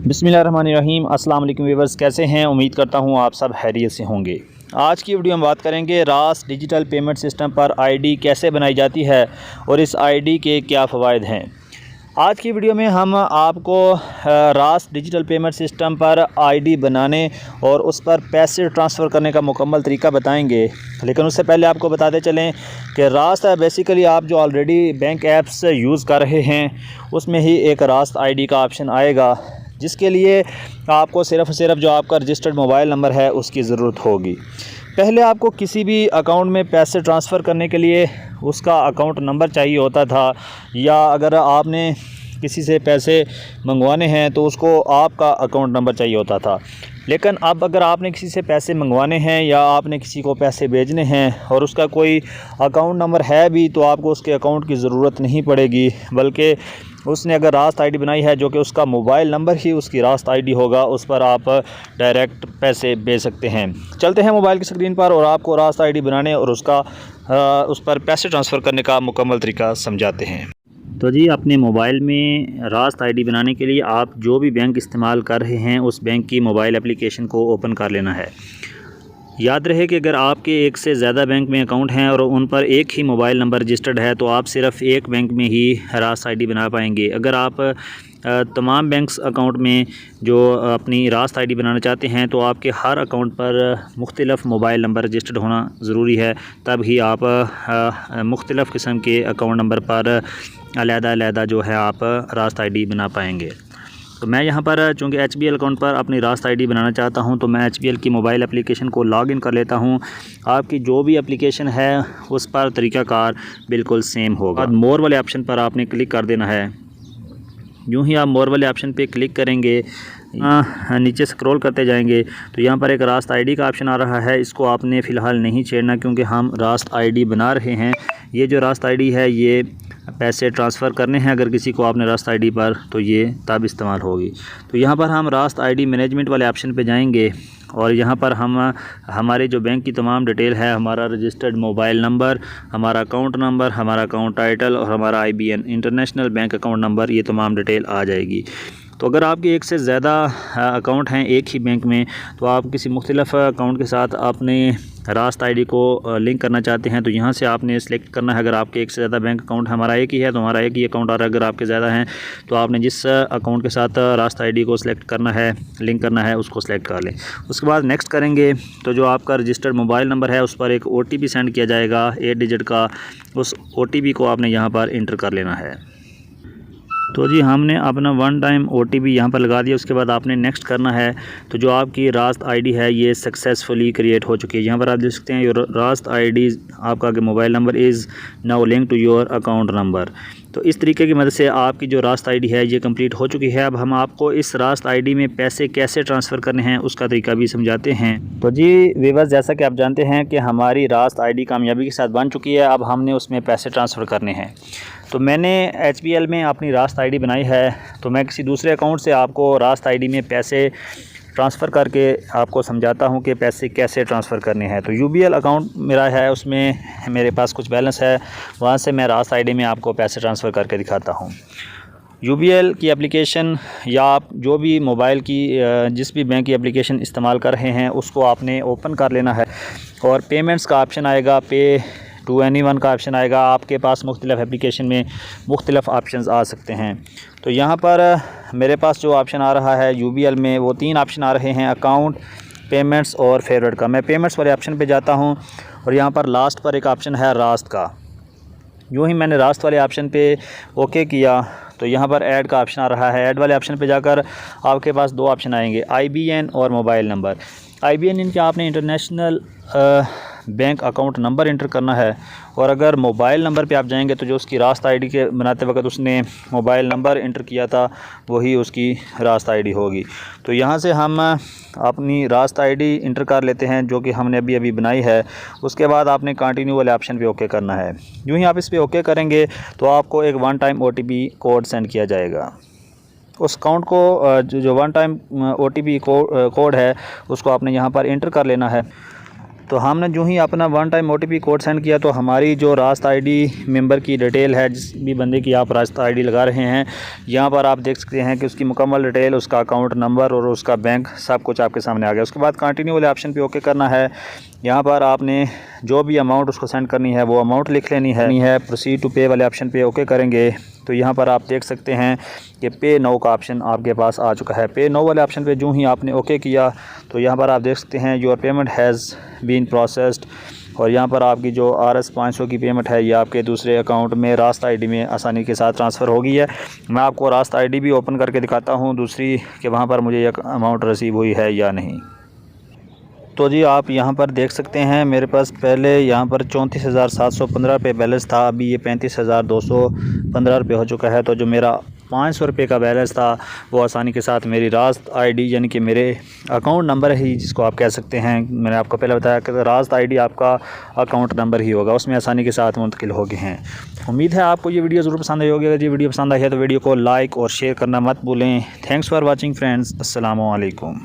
बिस्मिल्लाहिर्रहमानिर्रहीम। अस्सलाम वालेकुम व्यूअर्स, कैसे हैं? उम्मीद करता हूं आप सब खैरियत से होंगे। आज की वीडियो में बात करेंगे रास्त डिजिटल पेमेंट सिस्टम पर आईडी कैसे बनाई जाती है और इस आईडी के क्या फ़वाइद हैं। आज की वीडियो में हम आपको रास्त डिजिटल पेमेंट सिस्टम पर आईडी बनाने और उस पर पैसे ट्रांसफ़र करने का मुकम्मल तरीका बताएंगे। लेकिन उससे पहले आपको बताते चलें कि रास्त बेसिकली आप जो ऑलरेडी बैंक ऐप्स यूज़ कर रहे हैं उसमें ही एक रास्त आईडी का ऑप्शन आएगा, जिसके लिए आपको सिर्फ़ जो आपका रजिस्टर्ड मोबाइल नंबर है उसकी ज़रूरत होगी। पहले आपको किसी भी अकाउंट में पैसे ट्रांसफ़र करने के लिए उसका अकाउंट नंबर चाहिए होता था, या अगर आपने किसी से पैसे मंगवाने हैं तो उसको आपका अकाउंट नंबर चाहिए होता था। लेकिन अब अगर आपने किसी से पैसे मंगवाने हैं या आपने किसी को पैसे भेजने हैं और उसका कोई अकाउंट नंबर है भी, तो आपको उसके अकाउंट की ज़रूरत नहीं पड़ेगी, बल्कि उसने अगर रास्त आईडी बनाई है जो कि उसका मोबाइल नंबर ही उसकी रास्त आईडी होगा, उस पर आप डायरेक्ट पैसे भेज सकते हैं। चलते हैं मोबाइल की स्क्रीन पर और आपको रास्त आईडी बनाने और उस पर पैसे ट्रांसफ़र करने का मुकम्मल तरीका समझाते हैं। तो जी, अपने मोबाइल में रास्त आईडी बनाने के लिए आप जो भी बैंक इस्तेमाल कर रहे हैं उस बैंक की मोबाइल एप्लीकेशन को ओपन कर लेना है। याद रहे कि अगर आपके एक से ज़्यादा बैंक में अकाउंट हैं और उन पर एक ही मोबाइल नंबर रजिस्टर्ड है तो आप सिर्फ़ एक बैंक में ही रास्त आईडी बना पाएंगे। अगर आप तमाम बैंक्स अकाउंट में जो अपनी रास्त आईडी बनाना चाहते हैं तो आपके हर अकाउंट पर मुख्तलिफ़ मोबाइल नंबर रजिस्टर्ड होना ज़रूरी है, तब ही आप मुख्तलिफ़ किस्म के अकाउंट नंबर पर अलग-अलग जो है आप रास्त आईडी बना पाएंगे। तो मैं यहाँ पर चूँकि HBL अकाउंट पर अपनी रास्त आईडी बनाना चाहता हूँ तो मैं HBL की मोबाइल एप्लीकेशन को लॉगिन कर लेता हूँ। आपकी जो भी एप्लीकेशन है उस पर तरीक़ाकार बिल्कुल सेम होगा। मोर वाले ऑप्शन पर आपने क्लिक कर देना है। यूँ ही आप मोर वाले ऑप्शन पे क्लिक करेंगे, नीचे स्क्रॉल करते जाएंगे तो यहाँ पर एक रास्त आईडी का ऑप्शन आ रहा है। इसको आपने फ़िलहाल नहीं छेड़ना क्योंकि हम रास्त आईडी बना रहे हैं। ये जो रास्त आईडी है ये पैसे ट्रांसफ़र करने हैं अगर किसी को आपने रास्त आईडी पर, तो ये तब इस्तेमाल होगी। तो यहाँ पर हम रास्त आईडी मैनेजमेंट वाले ऑप्शन पे जाएंगे और यहाँ पर हम हमारे जो बैंक की तमाम डिटेल है, हमारा रजिस्टर्ड मोबाइल नंबर, हमारा अकाउंट नंबर, हमारा अकाउंट टाइटल और हमारा IBN international bank account number, ये तमाम डिटेल आ जाएगी। तो अगर आपके एक से ज़्यादा अकाउंट हैं एक ही बैंक में, तो आप किसी मुख्तलिफ़ अकाउंट के साथ अपने रास्त आईडी को लिंक करना चाहते हैं तो यहाँ से आपने सेलेक्ट करना है। अगर आपके एक से ज़्यादा बैंक अकाउंट, हमारा एक ही है तो हमारा एक ही अकाउंट आ रहा है। अगर आपके ज़्यादा हैं तो आपने जिस अकाउंट के साथ रास्त आईडी को सिलेक्ट करना है, लिंक करना है, उसको सिलेक्ट कर लें। उसके बाद नेक्स्ट करेंगे तो जो आपका रजिस्टर्ड मोबाइल नंबर है उस पर एक OTP सेंड किया जाएगा 8 डिजिट का। उस OTP को आपने यहाँ पर इंटर कर लेना है। तो जी, हमने अपना 1 टाइम OTP यहाँ पर लगा दिया। उसके बाद आपने नेक्स्ट करना है। तो जो आपकी रास्त आईडी है ये सक्सेसफुली क्रिएट हो चुकी है। यहाँ पर आप देख सकते हैं योर रास्त आईडी, आपका mobile number is now link to your account number. तो इस तरीके की मदद से आपकी जो रास्त आईडी है ये कंप्लीट हो चुकी है। अब हम आपको इस रास्त आईडी में पैसे कैसे ट्रांसफ़र करने हैं उसका तरीका भी समझाते हैं। तो जी व्यूअर्स, जैसा कि आप जानते हैं कि हमारी रास्त आईडी कामयाबी के साथ बन चुकी है। अब हमने उसमें पैसे ट्रांसफ़र करने हैं। तो मैंने HBL में अपनी रास्त आईडी बनाई है, तो मैं किसी दूसरे अकाउंट से आपको रास्त आईडी में पैसे ट्रांसफ़र करके आपको समझाता हूं कि पैसे कैसे ट्रांसफ़र करने हैं। तो UBL अकाउंट मेरा है, उसमें मेरे पास कुछ बैलेंस है, वहां से मैं रास्त आईडी में आपको पैसे ट्रांसफ़र करके दिखाता हूं। UBL की एप्लीकेशन या आप जो भी मोबाइल की जिस भी बैंक की एप्लीकेशन इस्तेमाल कर रहे हैं उसको आपने ओपन कर लेना है और पेमेंट्स का ऑप्शन आएगा, पे टू एनीवन का ऑप्शन आएगा। आपके पास मुख्तलिफ़ एप्लीकेशन में मुख्तलिफ़ ऑप्शंस आ सकते हैं। तो यहाँ पर मेरे पास जो ऑप्शन आ रहा है UBL में वो 3 ऑप्शन आ रहे हैं, अकाउंट, पेमेंट्स और फेवरेट का। मैं पेमेंट्स वाले ऑप्शन पे जाता हूँ और यहाँ पर लास्ट पर एक ऑप्शन है रास्त का। यूँ ही मैंने रास्त वाले ऑप्शन पे ओके किया तो यहाँ पर ऐड का ऑप्शन आ रहा है। ऐड वाले ऑप्शन पे जाकर आपके पास 2 ऑप्शन आएंगे, IBN और मोबाइल नंबर। IBN इनके आपने international bank account number inter करना है, और अगर मोबाइल नंबर पे आप जाएंगे तो जो उसकी रास्त आईडी के बनाते वक्त उसने मोबाइल नंबर इंटर किया था वही उसकी रास्त आईडी होगी। तो यहाँ से हम अपनी रास्त आईडी इंटर कर लेते हैं जो कि हमने अभी बनाई है। उसके बाद आपने कंटिन्यू वाले ऑप्शन पे ओके करना है। यूँ ही आप इस पर ओके करेंगे तो आपको एक 1 टाइम OTP कोड सेंड किया जाएगा। उस अकाउंट को जो 1 टाइम OTP कोड है उसको आपने यहाँ पर इंटर कर लेना है। तो हमने जो ही अपना one time OTP code send किया तो हमारी जो रास्त ID मेंबर की डिटेल है, जिस भी बंदे की आप रास्त ID लगा रहे हैं, यहाँ पर आप देख सकते हैं कि उसकी मुकम्मल डिटेल, उसका अकाउंट नंबर और उसका बैंक सब कुछ आपके सामने आ गया। उसके बाद कंटिन्यू वाले ऑप्शन पे ओके करना है। यहाँ पर आपने जो भी अमाउंट उसको सेंड करनी है वो अमाउंट लिख लेनी है। प्रोसीड टू पे वाले ऑप्शन पे ओके करेंगे तो यहाँ पर आप देख सकते हैं कि पे नाउ का ऑप्शन आपके पास आ चुका है। पे नाउ वाले ऑप्शन पे जो ही आपने ओके किया तो यहाँ पर आप देख सकते हैं your payment has been processed, और यहाँ पर आपकी जो RS 500 की पेमेंट है ये आपके दूसरे अकाउंट में रास्त ID में आसानी के साथ ट्रांसफ़र हो गई है। मैं आपको रास्त ID भी ओपन करके दिखाता हूँ दूसरी, कि वहाँ पर मुझे एक अमाउंट रिसीव हुई है या नहीं। तो जी आप यहाँ पर देख सकते हैं मेरे पास पहले यहाँ पर 34,715 रुपये बैलेंस था, अभी ये 35,215 रुपये हो चुका है। तो जो मेरा 500 रुपये का बैलेंस था वो आसानी के साथ मेरी रास्त ID यानी कि मेरे अकाउंट नंबर ही जिसको आप कह सकते हैं, मैंने आपको पहले बताया कि रास्त ID आपका अकाउंट नंबर ही होगा, उसमें आसानी के साथ मुंतकिल हो गए हैं। उम्मीद है आपको ये वीडियो ज़रूर पसंद आई होगी। अगर ये वीडियो पसंद आई है तो वीडियो को लाइक और शेयर करना मत भूलें। Thanks for watching friends. अस्सलामु अलैकुम।